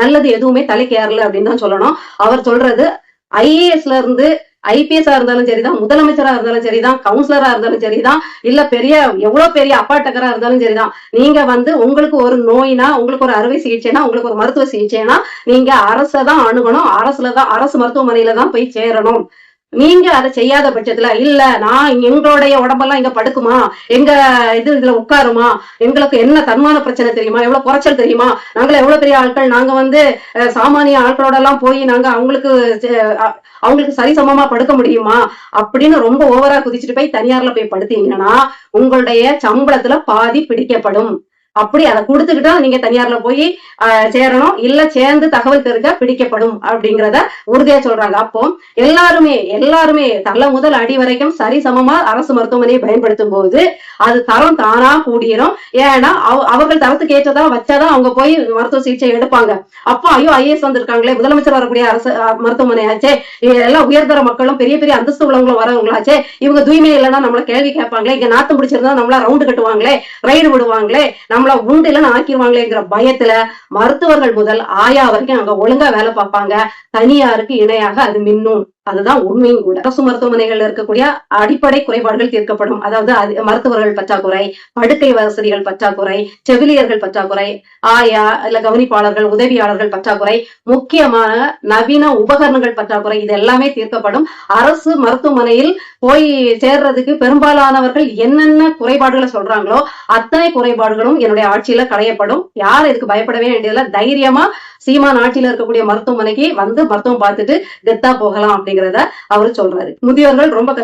நல்லது எதுவுமே தலைக்கு ஏறல அப்படின்னு தான் சொல்லணும். அவர் சொல்றது ஐஏஎஸ்ல இருந்து ஐபிஎஸ்ஆ இருந்தாலும் சரிதான், முதலமைச்சரா இருந்தாலும் சரிதான், கவுன்சிலரா இருந்தாலும் சரிதான், இல்ல எவ்வளவு பெரிய அப்பாட்டக்கரா இருந்தாலும் சரிதான். நீங்க உங்களுக்கு ஒரு நோய்னா, உங்களுக்கு ஒரு அறுவை சிகிச்சைனா, உங்களுக்கு ஒரு மருத்துவ சிகிச்சைனா, நீங்க அரசதான் அணுகணும். அரசு மருத்துவமனையில தான் போய் சேரணும். நீங்க அதை செய்யாத பட்சத்துல இல்ல நான் எங்களுடைய உடம்பெல்லாம் இங்க படுக்குமா, எங்க இதுல உட்காருமா, எங்களுக்கு என்ன தன்மான பிரச்சனை தெரியுமா, எவ்வளவு குறைச்சல் தெரியுமா, நாங்கள எவ்வளவு பெரிய ஆட்கள், நாங்க சாமானிய ஆட்களோட எல்லாம் போய் நாங்க அவங்களுக்கு சரிசமமா படுக்க முடியுமா அப்படின்னு ரொம்ப ஓவரா குதிச்சுட்டு போய் தனியார்ல போய் படுத்தீங்கன்னா உங்களுடைய சம்பளத்துல பாதி பிடிக்கப்படும். அப்படி அதை கொடுத்துக்கிட்டா நீங்க தனியார்ல போய் சேரணும், இல்ல சேர்ந்து தகவல் தெரிஞ்சா பிடிக்கப்படும் அப்படிங்கிறத உறுதியா சொல்றாங்க. அப்போ எல்லாருமே தலை முதல் அடி வரைக்கும் சரிசமமா அரசு மருத்துவமனையை பயன்படுத்தும் போது அது தரம் தானா கூடிரும். ஏன்னா அவர்கள் தரத்துக்கு ஏற்றதா வச்சாதான் அவங்க போய் மருத்துவ சிகிச்சை எடுப்பாங்க. அப்போ ஐயோ ஐஏஎஸ் வந்திருக்காங்களே, முதலமைச்சர் வரக்கூடிய அரசு மருத்துவமனை ஆச்சே, எல்லாம் உயர்தர மக்களும் பெரிய பெரிய அந்தஸ்து உள்ளவங்களும் வரவங்களாச்சே, இவங்க தூய்மை இல்லைன்னா நம்மள கேள்வி கேட்பாங்களே, இங்க நாத்தம் பிடிச்சிருந்தா நம்மள ரவுண்டு கட்டுவாங்களே, ரைடு விடுவாங்களே, நம்மள உண்டு இல்லைன்னு ஆக்கிடுவாங்களேங்கிற பயத்துல மருத்துவர்கள் முதல் ஆயா வரைக்கும் அங்க ஒழுங்கா வேலை பார்ப்பாங்க. தனியாருக்கு இணையாக அது மின்னும். அதுதான் உண்மையும் கூட. அரசு மருத்துவமனைகள்ல இருக்கக்கூடிய அடிப்படை குறைபாடுகள் தீர்க்கப்படும். அதாவது மருத்துவர்கள் பற்றாக்குறை, படுக்கை வசதிகள் பற்றாக்குறை, செவிலியர்கள் பற்றாக்குறை, ஆயா இல்ல கவனிப்பாளர்கள், உதவியாளர்கள் பற்றாக்குறை, முக்கியமான நவீன உபகரணங்கள் பற்றாக்குறை, இது எல்லாமே தீர்க்கப்படும். அரசு மருத்துவமனையில் போய் சேர்றதுக்கு பெரும்பாலானவர்கள் என்னென்ன குறைபாடுகளை சொல்றாங்களோ அத்தனை குறைபாடுகளும் என்னுடைய ஆட்சியில களையப்படும். யார் இதுக்கு பயப்படவே வேண்டியதில்லை. தைரியமா சீமான் ஆட்சியில இருக்கக்கூடிய மருத்துவமனைக்கு மருத்துவம் பார்த்துட்டு கெத்தா போகலாம் அப்படிங்கிறத அவரு சொல்றாரு. முதியோர்கள் ரொம்ப கஷ்டம்